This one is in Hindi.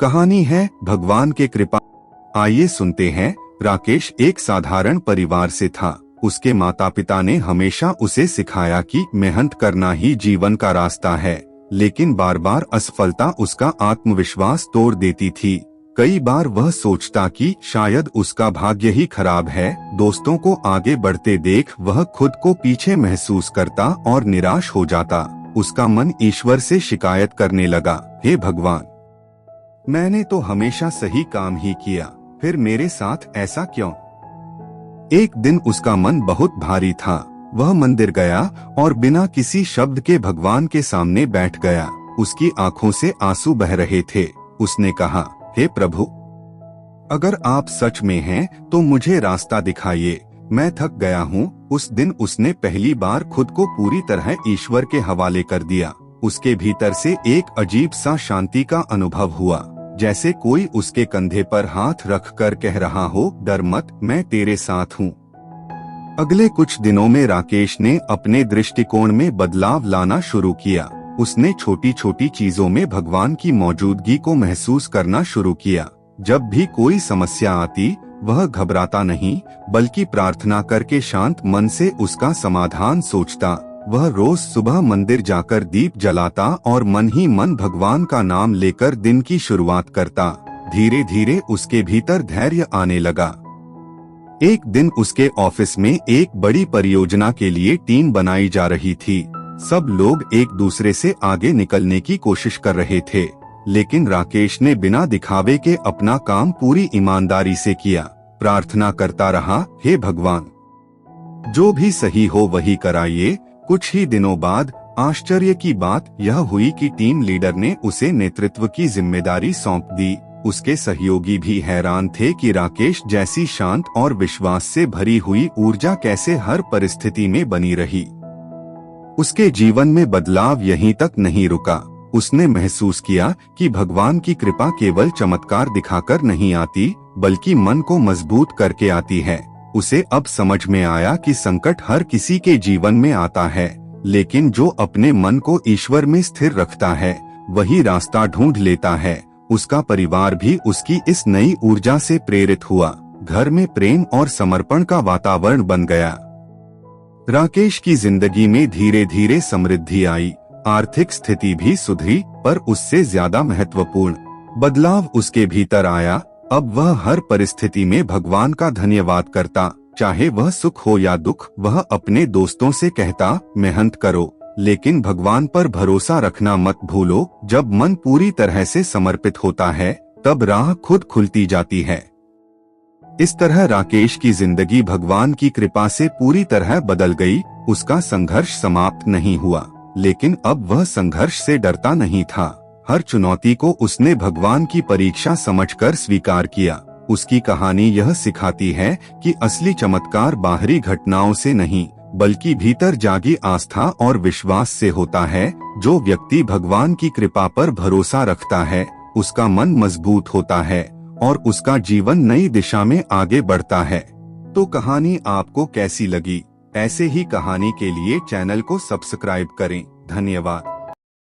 कहानी है भगवान के कृपा। आइए सुनते हैं। राकेश एक साधारण परिवार से था। उसके माता पिता ने हमेशा उसे सिखाया कि मेहनत करना ही जीवन का रास्ता है, लेकिन बार बार असफलता उसका आत्मविश्वास तोड़ देती थी। कई बार वह सोचता कि शायद उसका भाग्य ही खराब है। दोस्तों को आगे बढ़ते देख वह खुद को पीछे महसूस करता और निराश हो जाता। उसका मन ईश्वर से शिकायत करने लगा, हे भगवान, मैंने तो हमेशा सही काम ही किया, फिर मेरे साथ ऐसा क्यों? एक दिन उसका मन बहुत भारी था। वह मंदिर गया और बिना किसी शब्द के भगवान के सामने बैठ गया। उसकी आंखों से आंसू बह रहे थे। उसने कहा, हे प्रभु, अगर आप सच में हैं तो मुझे रास्ता दिखाइए, मैं थक गया हूँ। उस दिन उसने पहली बार खुद को पूरी तरह ईश्वर के हवाले कर दिया। उसके भीतर से एक अजीब सा शांति का अनुभव हुआ, जैसे कोई उसके कंधे पर हाथ रखकर कह रहा हो, डर मत, मैं तेरे साथ हूँ। अगले कुछ दिनों में राकेश ने अपने दृष्टिकोण में बदलाव लाना शुरू किया। उसने छोटी छोटी चीजों में भगवान की मौजूदगी को महसूस करना शुरू किया। जब भी कोई समस्या आती, वह घबराता नहीं, बल्कि प्रार्थना करके शांत मन से उसका समाधान सोचता। वह रोज सुबह मंदिर जाकर दीप जलाता और मन ही मन भगवान का नाम लेकर दिन की शुरुआत करता। धीरे धीरे उसके भीतर धैर्य आने लगा। एक दिन उसके ऑफिस में एक बड़ी परियोजना के लिए टीम बनाई जा रही थी। सब लोग एक दूसरे से आगे निकलने की कोशिश कर रहे थे, लेकिन राकेश ने बिना दिखावे के अपना काम पूरी ईमानदारी से किया। प्रार्थना करता रहा, हे भगवान, जो भी सही हो वही कराइए। कुछ ही दिनों बाद आश्चर्य की बात यह हुई कि टीम लीडर ने उसे नेतृत्व की जिम्मेदारी सौंप दी। उसके सहयोगी भी हैरान थे कि राकेश जैसी शांत और विश्वास से भरी हुई ऊर्जा कैसे हर परिस्थिति में बनी रही। उसके जीवन में बदलाव यहीं तक नहीं रुका। उसने महसूस किया कि भगवान की कृपा केवल चमत्कार दिखाकर नहीं आती, बल्कि मन को मजबूत करके आती है। उसे अब समझ में आया कि संकट हर किसी के जीवन में आता है, लेकिन जो अपने मन को ईश्वर में स्थिर रखता है, वही रास्ता ढूंढ लेता है। उसका परिवार भी उसकी इस नई ऊर्जा से प्रेरित हुआ। घर में प्रेम और समर्पण का वातावरण बन गया। राकेश की जिंदगी में धीरे धीरे समृद्धि आई। आर्थिक स्थिति भी सुधरी, पर उससे ज्यादा महत्वपूर्ण बदलाव उसके भीतर आया। अब वह हर परिस्थिति में भगवान का धन्यवाद करता, चाहे वह सुख हो या दुख। वह अपने दोस्तों से कहता, मेहनत करो, लेकिन भगवान पर भरोसा रखना मत भूलो। जब मन पूरी तरह से समर्पित होता है, तब राह खुद खुलती जाती है। इस तरह राकेश की जिंदगी भगवान की कृपा से पूरी तरह बदल गई। उसका संघर्ष समाप्त नहीं हुआ, लेकिन अब वह संघर्ष से डरता नहीं था। हर चुनौती को उसने भगवान की परीक्षा समझकर स्वीकार किया। उसकी कहानी यह सिखाती है कि असली चमत्कार बाहरी घटनाओं से नहीं, बल्कि भीतर जागी आस्था और विश्वास से होता है। जो व्यक्ति भगवान की कृपा पर भरोसा रखता है, उसका मन मजबूत होता है और उसका जीवन नई दिशा में आगे बढ़ता है। तो कहानी आपको कैसी लगी? ऐसे ही कहानी के लिए चैनल को सब्सक्राइब करें। धन्यवाद।